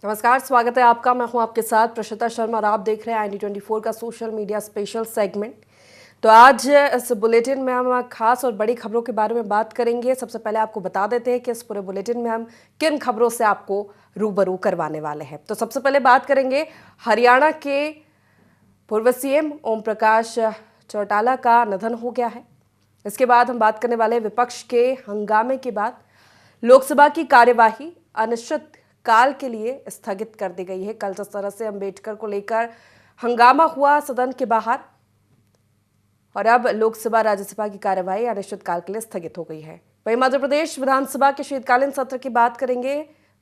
नमस्कार, स्वागत है आपका। मैं हूं आपके साथ प्रशिता शर्मा और आप देख रहे हैं ID24 का सोशल मीडिया स्पेशल सेगमेंट। तो आज इस बुलेटिन में हम खास और बड़ी खबरों के बारे में बात करेंगे। सबसे पहले आपको बता देते हैं कि इस पूरे बुलेटिन में हम किन खबरों से आपको रूबरू करवाने वाले हैं। तो सबसे पहले बात करेंगे हरियाणा के पूर्व CM ओम प्रकाश चौटाला का निधन हो गया है। इसके बाद हम बात करने वाले विपक्ष के हंगामे के बाद लोकसभा की कार्यवाही अनिश्चित काल के लिए स्थगित कर दी गई है। कल जिस तरह से अंबेडकर को लेकर हंगामा हुआ सदन के बाहर, और अब लोकसभा राज्यसभा की कार्यवाही अनिश्चितकाल के लिए स्थगित हो गई है। वहीं मध्य प्रदेश विधानसभा के शीतकालीन सत्र की बात करेंगे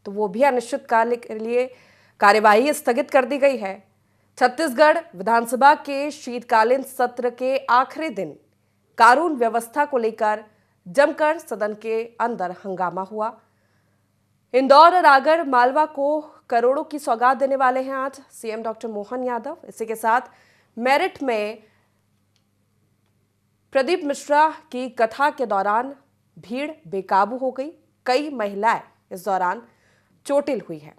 तो वो भी अनिश्चितकाल के लिए कार्यवाही स्थगित कर दी गई है। छत्तीसगढ़ विधानसभा के शीतकालीन सत्र के आखिरी दिन कानून व्यवस्था को लेकर जमकर सदन के अंदर हंगामा हुआ। इंदौर और आगर मालवा को करोड़ों की सौगात देने वाले हैं आज CM डॉक्टर मोहन यादव। इसी के साथ मेरठ में प्रदीप मिश्रा की कथा के दौरान भीड़ बेकाबू हो गई। कई महिलाएं इस दौरान चोटिल हुई है।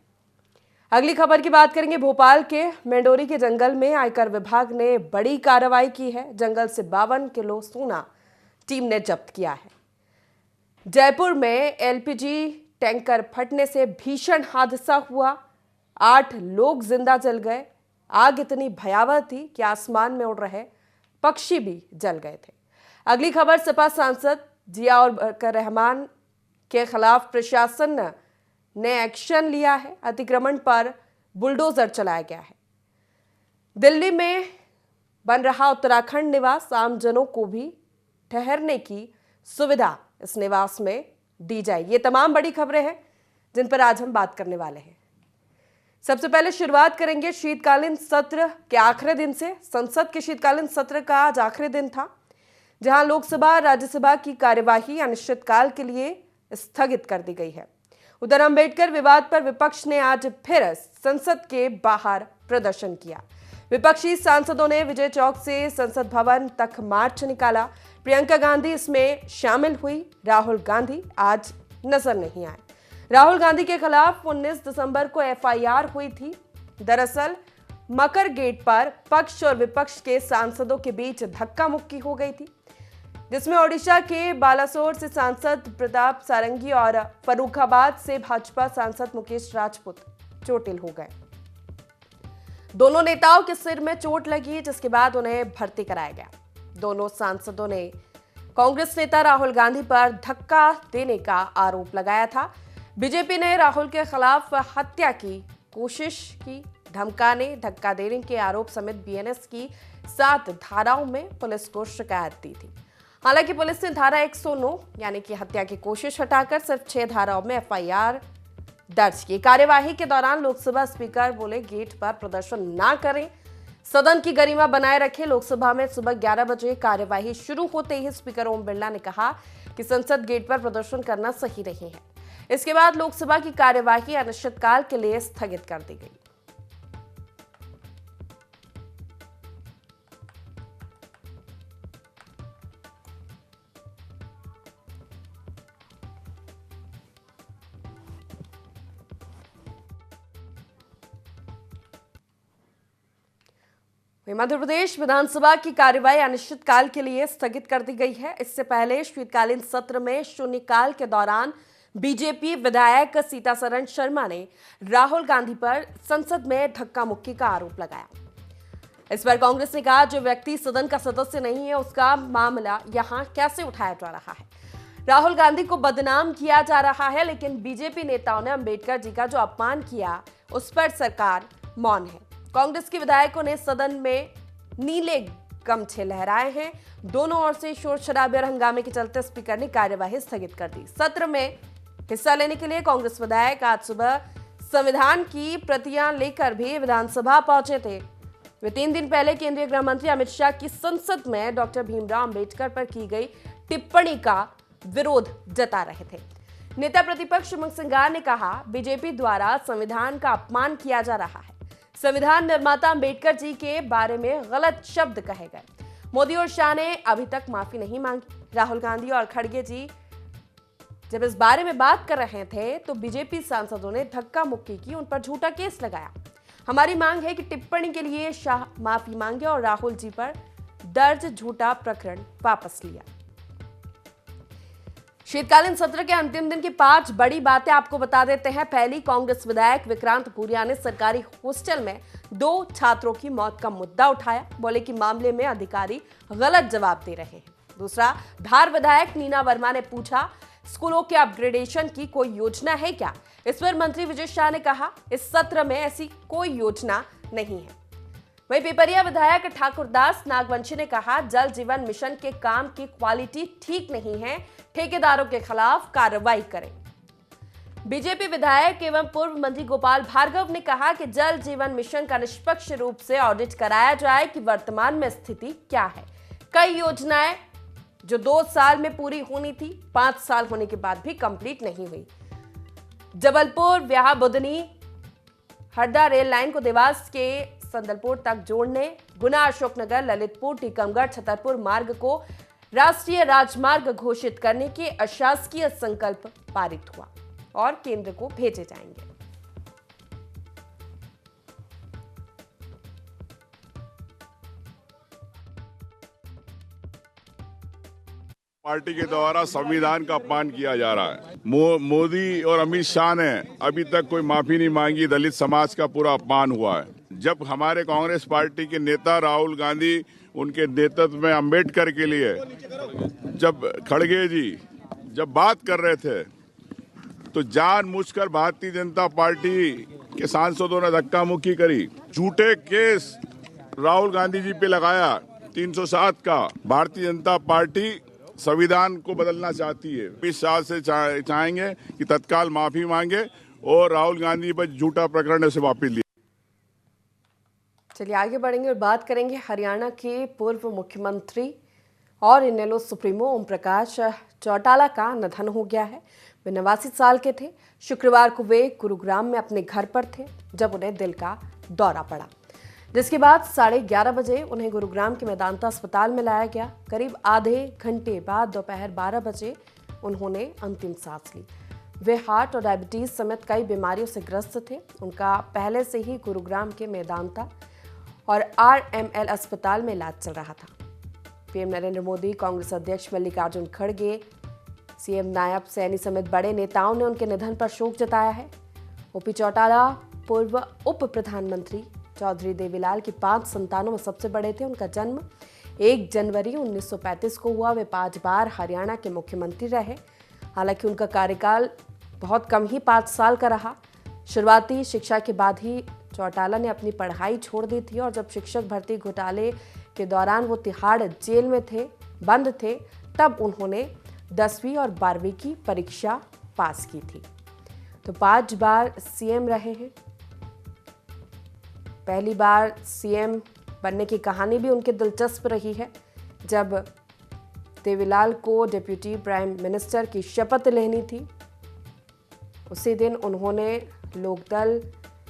अगली खबर की बात करेंगे। भोपाल के मेंडोरी के जंगल में आयकर विभाग ने बड़ी कार्रवाई की है। जंगल से 52 किलो सोना टीम ने जब्त किया है। जयपुर में LPG टैंकर फटने से भीषण हादसा हुआ। 8 लोग जिंदा जल गए। आग इतनी भयावह थी कि आसमान में उड़ रहे पक्षी भी जल गए थे। अगली खबर, सपा सांसद जियाउर बकर रहमान के खिलाफ प्रशासन ने एक्शन लिया है। अतिक्रमण पर बुलडोजर चलाया गया है। दिल्ली में बन रहा उत्तराखंड निवास, आमजनों को भी ठहरने की सुविधा इस निवास में दी जाए। ये तमाम बड़ी खबरें हैं जिन पर आज हम बात करने वाले हैं। सबसे पहले शुरुआत करेंगे शीतकालीन सत्र के आखिरी दिन से। संसद के शीतकालीन सत्र का आज आखिरी दिन था, जहां लोकसभा राज्यसभा की कार्यवाही अनिश्चितकाल के लिए स्थगित कर दी गई है। उधर अंबेडकर विवाद पर विपक्ष ने आज फिर संसद के बाहर प्रदर्शन किया। विपक्षी सांसदों ने विजय चौक से संसद भवन तक मार्च निकाला। प्रियंका गांधी इसमें शामिल हुई। राहुल गांधी आज नजर नहीं आए। राहुल गांधी के खिलाफ 19 दिसंबर को FIR हुई थी। दरअसल मकर गेट पर पक्ष और विपक्ष के सांसदों के बीच धक्का मुक्की हो गई थी, जिसमें ओडिशा के बालासोर से सांसद प्रताप सारंगी और फर्रुखाबाद से भाजपा सांसद मुकेश राजपूत चोटिल हो गए। दोनों नेताओं के सिर में चोट लगी, जिसके बाद उन्हें भर्ती कराया गया। दोनों सांसदों ने कांग्रेस नेता राहुल गांधी पर धक्का देने का आरोप लगाया था। बीजेपी ने राहुल के खिलाफ हत्या की कोशिश की, धक्का देने के आरोप समेत BNS की 7 धाराओं में पुलिस को शिकायत दी थी। हालांकि पुलिस ने धारा 109 यानी कि हत्या की कोशिश हटाकर सिर्फ 6 धाराओं में FIR दर्ज की। कार्यवाही के दौरान लोकसभा स्पीकर बोले, गेट पर प्रदर्शन ना करें, सदन की गरिमा बनाए रखें। लोकसभा में सुबह 11 बजे कार्यवाही शुरू होते ही स्पीकर ओम बिरला ने कहा कि संसद गेट पर प्रदर्शन करना सही नहीं है। इसके बाद लोकसभा की कार्यवाही अनिश्चितकाल के लिए स्थगित कर दी गई। मध्य प्रदेश विधानसभा की कार्यवाही अनिश्चितकाल के लिए स्थगित कर दी गई है। इससे पहले शीतकालीन सत्र में शून्यकाल के दौरान बीजेपी विधायक सीतासरण शर्मा ने राहुल गांधी पर संसद में धक्का मुक्की का आरोप लगाया। इस पर कांग्रेस ने कहा, जो व्यक्ति सदन का सदस्य नहीं है उसका मामला यहां कैसे उठाया जा रहा है। राहुल गांधी को बदनाम किया जा रहा है, लेकिन बीजेपी नेताओं ने अंबेडकर जी का जो अपमान किया उस पर सरकार मौन है। कांग्रेस के विधायकों ने सदन में नीले गमछे लहराए हैं। दोनों ओर से शोर शराबे और हंगामे के चलते स्पीकर ने कार्यवाही स्थगित कर दी। सत्र में हिस्सा लेने के लिए कांग्रेस विधायक आज सुबह संविधान की प्रतियां लेकर भी विधानसभा पहुंचे थे। वे 3 दिन पहले केंद्रीय गृह मंत्री अमित शाह की संसद में डॉक्टर भीमराव अंबेडकर पर की गई टिप्पणी का विरोध जता रहे थे। नेता प्रतिपक्ष उमंग सिंगार ने कहा, बीजेपी द्वारा संविधान का अपमान किया जा रहा है। संविधान निर्माता अंबेडकर जी के बारे में गलत शब्द कहे गए। मोदी और शाह ने अभी तक माफी नहीं मांगी। राहुल गांधी और खड़गे जी जब इस बारे में बात कर रहे थे तो बीजेपी सांसदों ने धक्का मुक्की की, उन पर झूठा केस लगाया। हमारी मांग है कि टिप्पणी के लिए शाह माफी मांगे और राहुल जी पर दर्ज झूठा प्रकरण वापस लिया। शीतकालीन सत्र के अंतिम दिन की 5 बड़ी बातें आपको बता देते हैं। पहली, कांग्रेस विधायक विक्रांत भूरिया ने सरकारी हॉस्टल में 2 छात्रों की मौत का मुद्दा उठाया। बोले कि मामले में अधिकारी गलत जवाब दे रहे हैं। दूसरा, धार विधायक नीना वर्मा ने पूछा, स्कूलों के अपग्रेडेशन की कोई योजना है क्या? इस पर मंत्री विजय शाह ने कहा, इस सत्र में ऐसी कोई योजना नहीं है। वहीं पिपरिया विधायक ठाकुरदास नागवंशी ने कहा, जल जीवन मिशन के काम की क्वालिटी ठीक नहीं है, ठेकेदारों के खिलाफ कार्रवाई करें। बीजेपी विधायक एवं पूर्व मंत्री गोपाल भार्गव ने कहा कि जल जीवन मिशन का निष्पक्ष रूप से ऑडिट कराया जाए कि वर्तमान में स्थिति क्या है। कई योजनाएं जो 2 साल में पूरी होनी थी, 5 साल होने के बाद भी कंप्लीट नहीं हुई। जबलपुर व्याहा बुदनी हरदा रेल लाइन को देवास के संदलपुर तक जोड़ने, गुना अशोकनगर ललितपुर टीकमगढ़ छतरपुर मार्ग को राष्ट्रीय राजमार्ग घोषित करने के अशासकीय संकल्प पारित हुआ और केंद्र को भेजे जाएंगे। पार्टी के द्वारा संविधान का अपमान किया जा रहा है। मोदी और अमित शाह ने अभी तक कोई माफी नहीं मांगी। दलित समाज का पूरा अपमान हुआ है। जब हमारे कांग्रेस पार्टी के नेता राहुल गांधी उनके नेतृत्व में अंबेडकर के लिए जब खड़गे जी जब बात कर रहे थे तो जानबूझकर भारतीय जनता पार्टी के सांसदों ने धक्का मुक्की करी। झूठे केस राहुल गांधी जी पे लगाया 307 का। भारतीय जनता पार्टी संविधान को बदलना चाहती है। अमित शाह से चाहेंगे कि तत्काल माफी मांगे और राहुल गांधी पर झूठा प्रकरण से वापस लिए। चलिए आगे बढ़ेंगे और बात करेंगे हरियाणा के पूर्व मुख्यमंत्री और इनेलो सुप्रीमो ओम प्रकाश चौटाला का निधन हो गया है। वे 89 साल के थे। शुक्रवार को वे गुरुग्राम में अपने घर पर थे जब उन्हें दिल का दौरा पड़ा, जिसके बाद 11:30 बजे उन्हें गुरुग्राम के मेदांता अस्पताल में लाया गया। करीब आधे घंटे बाद दोपहर 12 बजे उन्होंने अंतिम सांस ली। वे हार्ट और डायबिटीज समेत कई बीमारियों से ग्रस्त थे। उनका पहले से ही गुरुग्राम के मेदांता और RML अस्पताल में इलाज चल रहा था। पीएम नरेंद्र मोदी, कांग्रेस अध्यक्ष मल्लिकार्जुन खड़गे, सीएम नायब सैनी समेत बड़े नेताओं ने उनके निधन पर शोक जताया है। ओपी चौटाला पूर्व उप प्रधानमंत्री चौधरी देवीलाल के 5 संतानों में सबसे बड़े थे। उनका जन्म 1 जनवरी 1935 को हुआ। वे 5 बार हरियाणा के मुख्यमंत्री रहे। हालांकि उनका कार्यकाल बहुत कम ही 5 साल का रहा। शुरुआती शिक्षा के बाद ही चौटाला ने अपनी पढ़ाई छोड़ दी थी और जब शिक्षक भर्ती घोटाले के दौरान वो तिहाड़ जेल में थे, बंद थे, तब उन्होंने 10वीं और 12वीं की परीक्षा पास की थी। तो 5 बार सीएम रहे हैं। पहली बार सीएम बनने की कहानी भी उनकी दिलचस्प रही है। जब देवीलाल को डिप्टी प्राइम मिनिस्टर की शपथ लेनी थी, उसी दिन उन्होंने लोकदल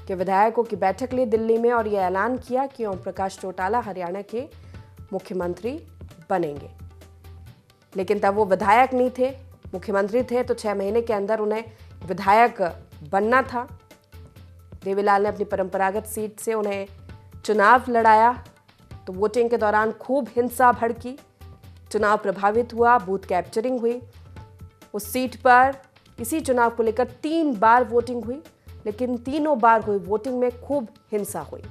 के विधायकों की बैठक ली दिल्ली में और यह ऐलान किया कि ओम प्रकाश चौटाला हरियाणा के मुख्यमंत्री बनेंगे। लेकिन तब वो विधायक नहीं थे, मुख्यमंत्री थे, तो 6 महीने के अंदर उन्हें विधायक बनना था। देवीलाल ने अपनी परंपरागत सीट से उन्हें चुनाव लड़ाया तो वोटिंग के दौरान खूब हिंसा भड़की, चुनाव प्रभावित हुआ, बूथ कैप्चरिंग हुई। उस सीट पर इसी चुनाव को लेकर 3 बार वोटिंग हुई, लेकिन तीनों बार हुई वोटिंग में खूब हिंसा हुई।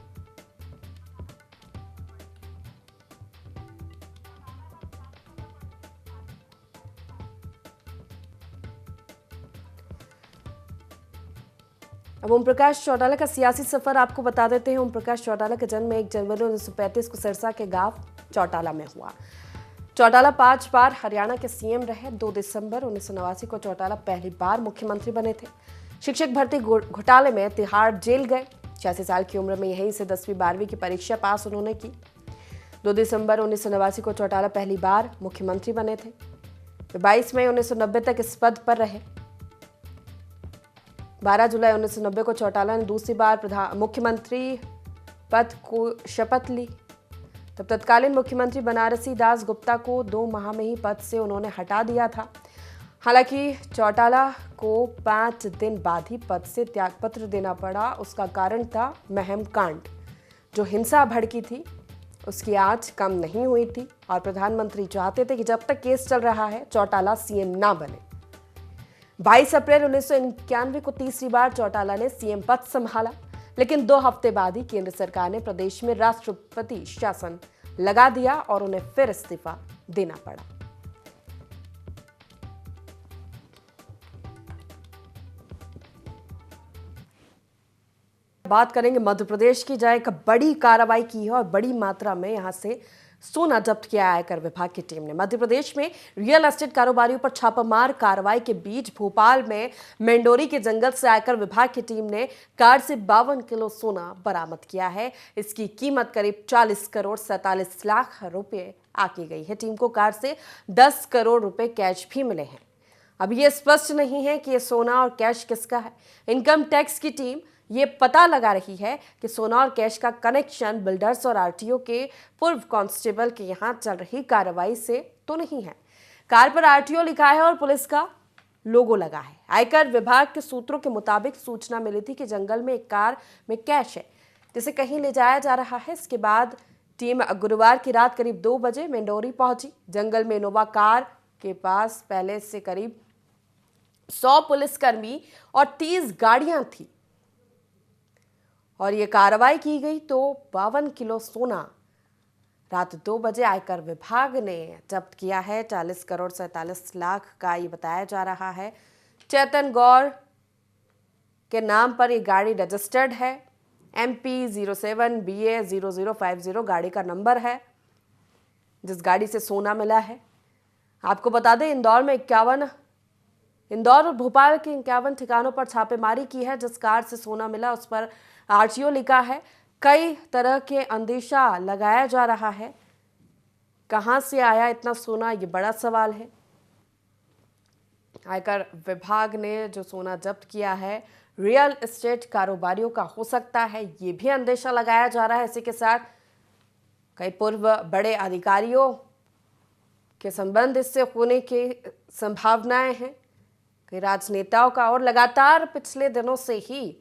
अब ओम प्रकाश चौटाला का सियासी सफर आपको बता देते हैं। ओम प्रकाश चौटाला का जन्म 1 जनवरी 1935 को सिरसा के गांव चौटाला में हुआ। चौटाला 5 बार हरियाणा के सीएम रहे। 2 दिसंबर 1989 को चौटाला पहली बार मुख्यमंत्री बने थे। शिक्षक भर्ती घोटाले में तिहाड़ जेल गए। 86 साल की उम्र में यहीं से 10वीं 12वीं की परीक्षा पास उन्होंने की। 2 दिसंबर 1989 को चौटाला पहली बार मुख्यमंत्री बने थे। 22 मई 1990 तक इस पद पर रहे। 12 जुलाई 1990 को चौटाला ने दूसरी बार मुख्यमंत्री पद को शपथ ली। तब तत्कालीन मुख्यमंत्री बनारसी दास गुप्ता को 2 माह में ही पद से उन्होंने हटा दिया था। हालांकि चौटाला को 5 दिन बाद ही पद से त्यागपत्र देना पड़ा। उसका कारण था महम कांड। जो हिंसा भड़की थी उसकी आंच कम नहीं हुई थी और प्रधानमंत्री चाहते थे कि जब तक केस चल रहा है चौटाला सीएम ना बने। 22 अप्रैल 1991 को तीसरी बार चौटाला ने सीएम पद संभाला, लेकिन 2 हफ्ते बाद ही केंद्र सरकार ने प्रदेश में राष्ट्रपति शासन लगा दिया और उन्हें फिर इस्तीफा देना पड़ा। बात करेंगे मध्य प्रदेश की, जहां एक बड़ी कार्रवाई की है और बड़ी मात्रा में यहां से सोना जब्त किया आयकर विभाग की टीम ने। मध्य प्रदेश में रियल एस्टेट कारोबारियों पर छापामार कार्रवाई के बीच भोपाल में मेंडोरी के जंगल से आयकर विभाग की टीम ने कार से 52 किलो सोना बरामद किया है। इसकी कीमत करीब 40 करोड़ 47 लाख रुपए आकी गई है। टीम को कार से 10 करोड़ रुपए कैश भी मिले हैं। अब ये स्पष्ट नहीं है कि ये सोना और कैश किसका है। इनकम टैक्स की टीम ये पता लगा रही है कि सोना और कैश का कनेक्शन बिल्डर्स और आरटीओ के पूर्व कांस्टेबल के यहां चल रही कार्रवाई से तो नहीं है। कार पर आरटीओ लिखा है और पुलिस का लोगो लगा है। आयकर विभाग के सूत्रों के मुताबिक सूचना मिली थी कि जंगल में एक कार में कैश है जिसे कहीं ले जाया जा रहा है। इसके बाद टीम गुरुवार की रात करीब 2 बजे मेंडोरी पहुंची। जंगल में इनोवा कार के पास पहले से करीब 100 पुलिसकर्मी और 30 गाड़ियां थी और ये कार्रवाई की गई तो 52 किलो सोना रात 2 बजे आयकर विभाग ने जब्त किया है। 40 करोड़ 47 लाख का ये बताया जा रहा है। चेतन गौर के नाम पर ये गाड़ी रजिस्टर्ड है। MP 07BA 0050 गाड़ी का नंबर है जिस गाड़ी से सोना मिला है। आपको बता दें इंदौर और भोपाल के 51 ठिकानों पर छापेमारी की है। जिस कार से सोना मिला उस पर आरटीओ लिखा है। कई तरह के अंदेशा लगाया जा रहा है। कहां से आया इतना सोना, ये बड़ा सवाल है। आयकर विभाग ने जो सोना जब्त किया है रियल एस्टेट कारोबारियों का हो सकता है, ये भी अंदेशा लगाया जा रहा है। इसी के साथ कई पूर्व बड़े अधिकारियों के संबंध इससे होने की संभावनाएं हैं। कई राजनेताओं का, और लगातार पिछले दिनों से ही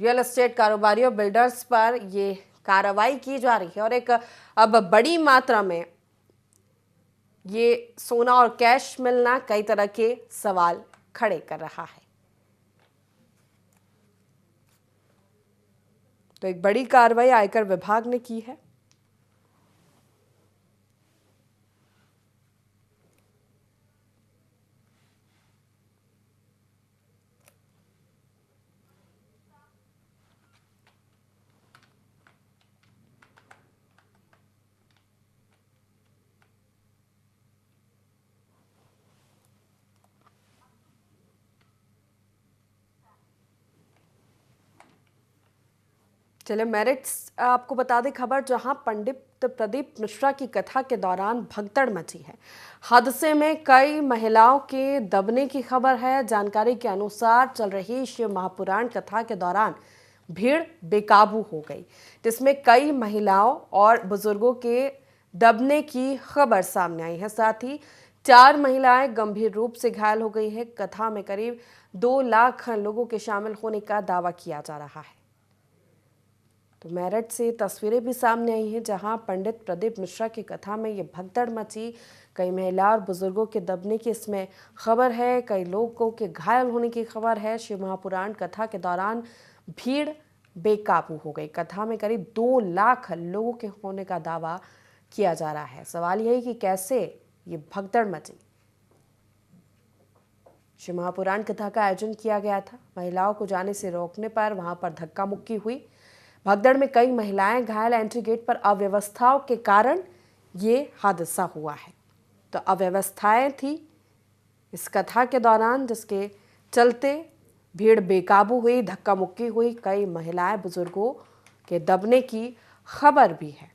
रियल एस्टेट कारोबारियों बिल्डर्स पर ये कार्रवाई की जा रही है और एक अब बड़ी मात्रा में ये सोना और कैश मिलना कई तरह के सवाल खड़े कर रहा है। तो एक बड़ी कार्रवाई आयकर विभाग ने की है। चलिए मेरिट्स आपको बता दें खबर, जहां पंडित प्रदीप मिश्रा की कथा के दौरान भगदड़ मची है। हादसे में कई महिलाओं के दबने की खबर है। जानकारी के अनुसार चल रही शिव महापुराण कथा के दौरान भीड़ बेकाबू हो गई, जिसमें कई महिलाओं और बुजुर्गों के दबने की खबर सामने आई है। साथ ही 4 महिलाएं गंभीर रूप से घायल हो गई है। कथा में करीब 2 लाख लोगों के शामिल होने का दावा किया जा रहा है। तो मेरठ से तस्वीरें भी सामने आई हैं जहां पंडित प्रदीप मिश्रा की कथा में ये भगदड़ मची। कई महिला और बुजुर्गों के दबने की इसमें खबर है, कई लोगों के घायल होने की खबर है। शिव महापुराण कथा के दौरान भीड़ बेकाबू हो गई। कथा में करीब 2 लाख लोगों के होने का दावा किया जा रहा है। सवाल यही कि कैसे ये भगदड़ मची। शिव महापुराण कथा का आयोजन किया गया था। महिलाओं को जाने से रोकने पर वहां पर धक्का मुक्की हुई। भगदड़ में कई महिलाएं घायल। एंट्री गेट पर अव्यवस्थाओं के कारण ये हादसा हुआ है। तो अव्यवस्थाएं थी इस कथा के दौरान, जिसके चलते भीड़ बेकाबू हुई, धक्का मुक्की हुई। कई महिलाएं बुजुर्गों के दबने की खबर भी है।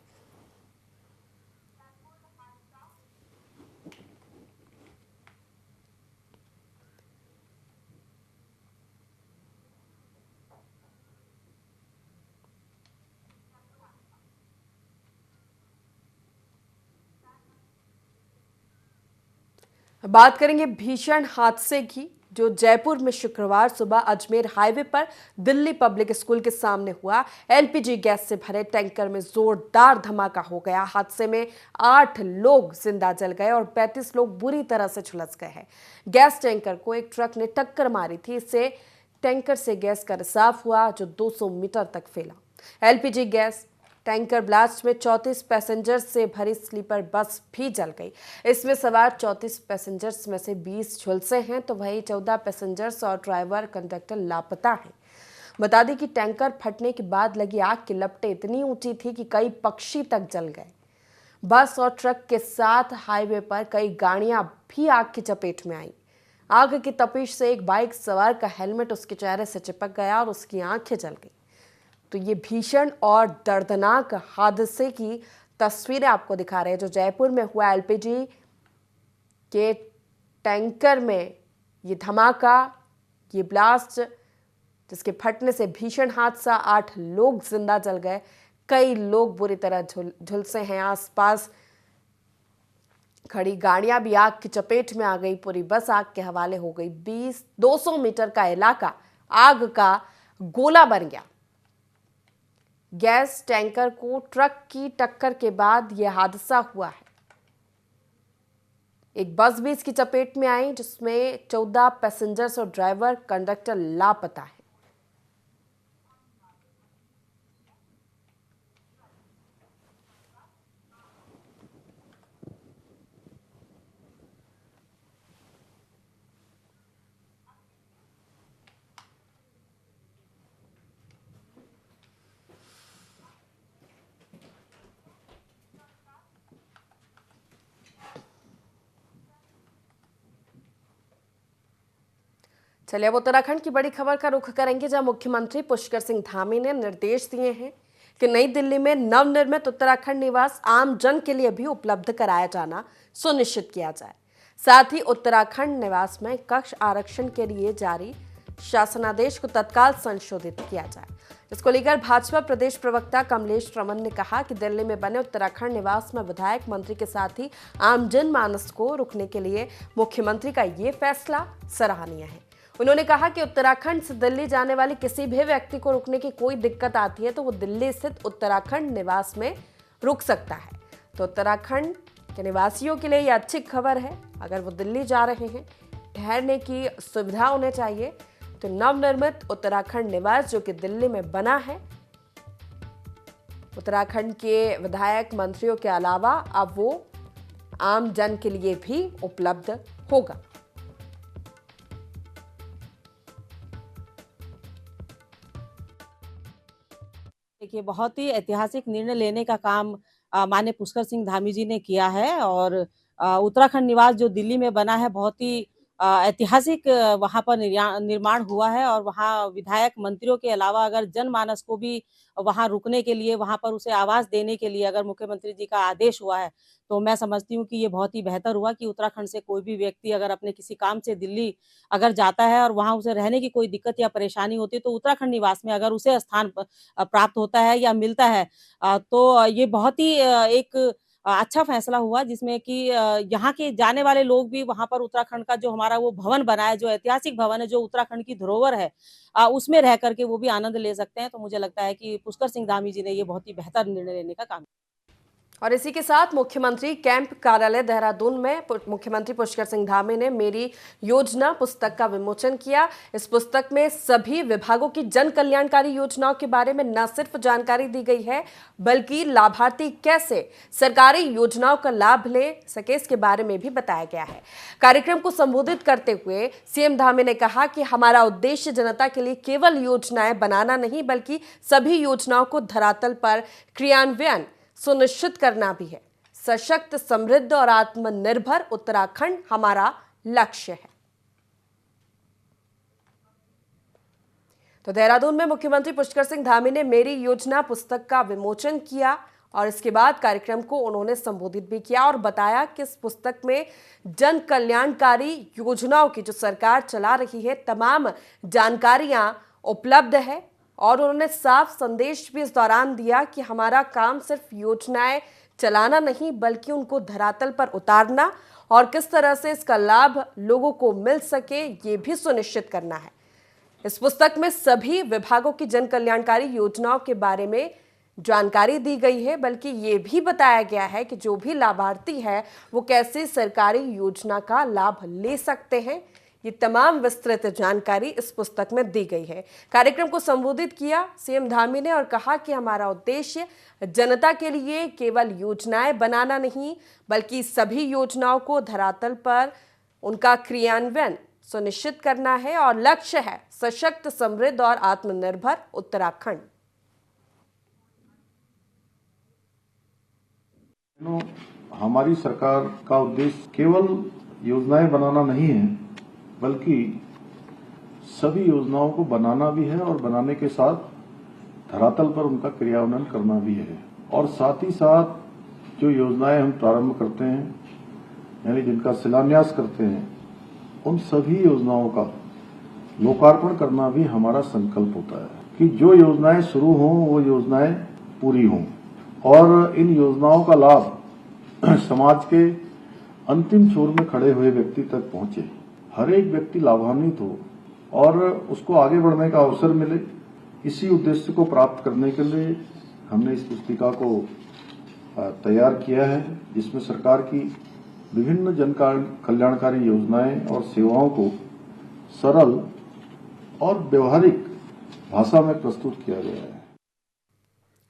बात करेंगे भीषण हादसे की, जो जयपुर में शुक्रवार सुबह अजमेर हाईवे पर दिल्ली पब्लिक स्कूल के सामने हुआ। एलपीजी गैस से भरे टैंकर में जोरदार धमाका हो गया। हादसे में 8 लोग जिंदा जल गए और 35 लोग बुरी तरह से झुलस गए हैं। गैस टैंकर को एक ट्रक ने टक्कर मारी थी। इससे टैंकर से गैस का रिसाव हुआ, जो 200 मीटर तक फैला। एलपीजी गैस टैंकर ब्लास्ट में 34 पैसेंजर्स से भरी स्लीपर बस भी जल गई। इसमें सवार 34 पैसेंजर्स में से 20 झुलसे हैं, तो वहीं 14 पैसेंजर्स और ड्राइवर कंडक्टर लापता हैं। बता दें कि टैंकर फटने के बाद लगी आग की लपटें इतनी ऊंची थी कि कई पक्षी तक जल गए। बस और ट्रक के साथ हाईवे पर कई गाड़ियां भी आग की चपेट में आईं। आग की तपिश से एक बाइक सवार का हेलमेट उसके चेहरे से चिपक गया और उसकी आंखें जल गई। तो ये भीषण और दर्दनाक हादसे की तस्वीरें आपको दिखा रहे हैं, जो जयपुर में हुआ। एलपीजी के टैंकर में ये धमाका, ये ब्लास्ट, जिसके फटने से भीषण हादसा, 8 लोग जिंदा जल गए, कई लोग बुरी तरह झुलसे हैं। आसपास खड़ी गाड़ियां भी आग की चपेट में आ गई। पूरी बस आग के हवाले हो गई। 200 मीटर का इलाका आग का गोला बन गया। गैस टैंकर को ट्रक की टक्कर के बाद यह हादसा हुआ है। एक बस भी इसकी चपेट में आई, जिसमें 14 पैसेंजर्स और ड्राइवर कंडक्टर लापता है। चलिए अब उत्तराखंड की बड़ी खबर का रुख करेंगे, जहां मुख्यमंत्री पुष्कर सिंह धामी ने निर्देश दिए हैं कि नई दिल्ली में नवनिर्मित उत्तराखंड निवास आम जन के लिए भी उपलब्ध कराया जाना सुनिश्चित किया जाए। साथ ही उत्तराखंड निवास में कक्ष आरक्षण के लिए जारी शासनादेश को तत्काल संशोधित किया जाए। इसको लेकर भाजपा प्रदेश प्रवक्ता कमलेश रमन ने कहा कि दिल्ली में बने उत्तराखंड निवास में विधायक, मंत्री के साथ ही आम जनमानस को रुकने के लिए मुख्यमंत्री का ये फैसला सराहनीय है। उन्होंने कहा कि उत्तराखंड से दिल्ली जाने वाले किसी भी व्यक्ति को रुकने की कोई दिक्कत आती है तो वो दिल्ली स्थित उत्तराखंड निवास में रुक सकता है। तो उत्तराखंड के निवासियों के लिए ये अच्छी खबर है। अगर वो दिल्ली जा रहे हैं, ठहरने की सुविधा होनी चाहिए। तो नवनिर्मित उत्तराखंड निवास जो कि दिल्ली में बना है, उत्तराखंड के विधायक, मंत्रियों के अलावा अब वो आम जन के लिए भी उपलब्ध होगा। देखिए, बहुत ही ऐतिहासिक निर्णय लेने का काम माननीय पुष्कर सिंह धामी जी ने किया है और उत्तराखंड निवास जो दिल्ली में बना है, बहुत ही ऐतिहासिक वहाँ पर निर्माण हुआ है और वहाँ विधायक, मंत्रियों के अलावा अगर जनमानस को भी वहाँ रुकने के लिए, वहाँ पर उसे आवास देने के लिए अगर मुख्यमंत्री जी का आदेश हुआ है, तो मैं समझती हूँ कि ये बहुत ही बेहतर हुआ कि उत्तराखंड से कोई भी व्यक्ति अगर अपने किसी काम से दिल्ली अगर जाता है और वहाँ उसे रहने की कोई दिक्कत या परेशानी होती है, तो उत्तराखंड निवास में अगर उसे स्थान प्राप्त होता है या मिलता है, तो ये बहुत ही एक अच्छा फैसला हुआ, जिसमें कि यहाँ के जाने वाले लोग भी वहाँ पर उत्तराखंड का जो हमारा वो भवन बना है, जो ऐतिहासिक भवन है, जो उत्तराखंड की धरोहर है, उसमें रह करके वो भी आनंद ले सकते हैं। तो मुझे लगता है कि पुष्कर सिंह धामी जी ने ये बहुत ही बेहतर निर्णय लेने का काम। और इसी के साथ मुख्यमंत्री कैंप कार्यालय देहरादून में मुख्यमंत्री पुष्कर सिंह धामी ने मेरी योजना पुस्तक का विमोचन किया। इस पुस्तक में सभी विभागों की जन कल्याणकारी योजनाओं के बारे में न सिर्फ जानकारी दी गई है, बल्कि लाभार्थी कैसे सरकारी योजनाओं का लाभ ले सके, इसके बारे में भी बताया गया है। कार्यक्रम को संबोधित करते हुए सीएम धामी ने कहा कि हमारा उद्देश्य जनता के लिए केवल योजनाएं बनाना नहीं, बल्कि सभी योजनाओं को धरातल पर क्रियान्वयन सुनिश्चित करना भी है। सशक्त, समृद्ध और आत्मनिर्भर उत्तराखंड हमारा लक्ष्य है। तो देहरादून में मुख्यमंत्री पुष्कर सिंह धामी ने मेरी योजना पुस्तक का विमोचन किया और इसके बाद कार्यक्रम को उन्होंने संबोधित भी किया और बताया कि इस पुस्तक में जन कल्याणकारी योजनाओं की जो सरकार चला रही है, तमाम जानकारियां उपलब्ध है। और उन्होंने साफ संदेश भी इस दौरान दिया कि हमारा काम सिर्फ योजनाएं चलाना नहीं, बल्कि उनको धरातल पर उतारना और किस तरह से इसका लाभ लोगों को मिल सके ये भी सुनिश्चित करना है। इस पुस्तक में सभी विभागों की जन कल्याणकारी योजनाओं के बारे में जानकारी दी गई है, बल्कि ये भी बताया गया है कि जो भी लाभार्थी है वो कैसे सरकारी योजना का लाभ ले सकते हैं। ये तमाम विस्तृत जानकारी इस पुस्तक में दी गई है। कार्यक्रम को संबोधित किया सीएम धामी ने और कहा कि हमारा उद्देश्य जनता के लिए केवल योजनाएं बनाना नहीं, बल्कि सभी योजनाओं को धरातल पर उनका क्रियान्वयन सुनिश्चित करना है और लक्ष्य है सशक्त, समृद्ध और आत्मनिर्भर उत्तराखंड। हमारी सरकार का उद्देश्य केवल योजनाएं बनाना नहीं है, बल्कि सभी योजनाओं को बनाना भी है और बनाने के साथ धरातल पर उनका क्रियान्वयन करना भी है। और साथ ही साथ जो योजनाएं हम प्रारंभ करते हैं, यानी जिनका शिलान्यास करते हैं, उन सभी योजनाओं का लोकार्पण करना भी हमारा संकल्प होता है कि जो योजनाएं शुरू हों वो योजनाएं पूरी हों और इन योजनाओं का लाभ समाज के अंतिम छोर में खड़े हुए व्यक्ति तक पहुंचे, हर एक व्यक्ति लाभान्वित हो और उसको आगे बढ़ने का अवसर मिले। इसी उद्देश्य को प्राप्त करने के लिए हमने इस पुस्तिका को तैयार किया है, जिसमें सरकार की विभिन्न जन कल्याणकारी योजनाएं और सेवाओं को सरल और व्यवहारिक भाषा में प्रस्तुत किया गया है।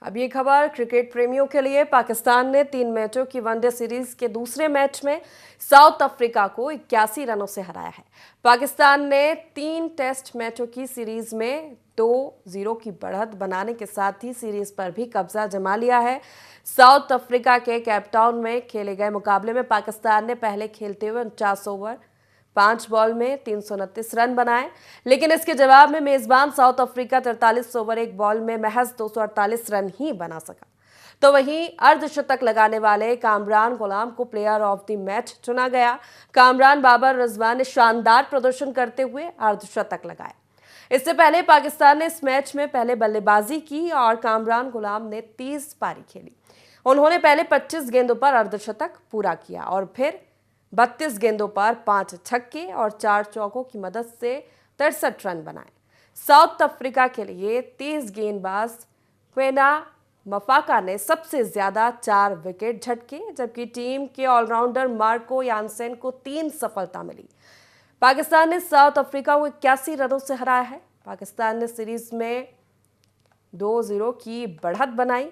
अब ये खबर क्रिकेट प्रेमियों के लिए। पाकिस्तान ने 3 मैचों की वनडे सीरीज के दूसरे मैच में साउथ अफ्रीका को 81 रनों से हराया है। पाकिस्तान ने 3 टेस्ट मैचों की सीरीज में 2-0 की बढ़त बनाने के साथ ही सीरीज पर भी कब्जा जमा लिया है। साउथ अफ्रीका के केपटाउन में खेले गए मुकाबले में पाकिस्तान ने पहले खेलते हुए 49 ओवर 5 बॉल में 329 रन बनाए, लेकिन इसके जवाब में मेजबान साउथ अफ्रीका 43 ओवर 1 बॉल में महज 248 रन ही बना सका। तो वहीं अर्धशतक लगाने वाले कामरान गुलाम को प्लेयर ऑफ द मैच चुना गया। कामरान बाबर रिजवान ने शानदार प्रदर्शन करते हुए अर्धशतक लगाए। इससे पहले पाकिस्तान ने इस मैच में पहले बल्लेबाजी की और कामरान गुलाम ने 30 पारी खेली। उन्होंने पहले 25 गेंदों पर अर्धशतक पूरा किया और फिर 32 गेंदों पर 5 छक्के और 4 चौकों की मदद से 63 रन बनाए। साउथ अफ्रीका के लिए तेज गेंदबाज क्वेना मफाका ने सबसे ज्यादा 4 विकेट झटके, जबकि टीम के ऑलराउंडर मार्को यानसेन को 3 सफलता मिली। पाकिस्तान ने साउथ अफ्रीका को 81 रनों से हराया है। पाकिस्तान ने सीरीज में 2-0 की बढ़त बनाई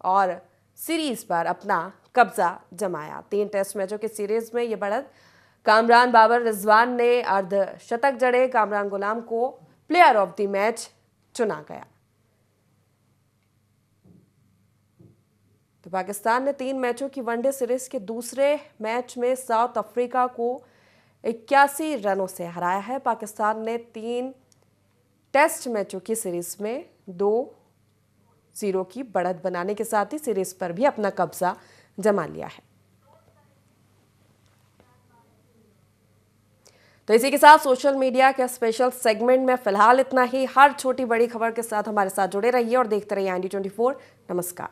और सीरीज पर अपना कब्जा जमाया। 3 टेस्ट मैचों की सीरीज में यह बढ़त कामरान बाबर रिजवान ने अर्धशतक जड़े। कामरान गुलाम को प्लेयर ऑफ द मैच चुना गया। तो पाकिस्तान ने 3 मैचों की वनडे सीरीज के दूसरे मैच में साउथ अफ्रीका को 81 रनों से हराया है। पाकिस्तान ने 3 टेस्ट मैचों की सीरीज में 2-0 की बढ़त बनाने के साथ ही सीरीज पर भी अपना कब्जा जमा लिया है। तो इसी के साथ सोशल मीडिया के स्पेशल सेगमेंट में फिलहाल इतना ही। हर छोटी बड़ी खबर के साथ हमारे साथ जुड़े रहिए और देखते रहिए IND24। नमस्कार।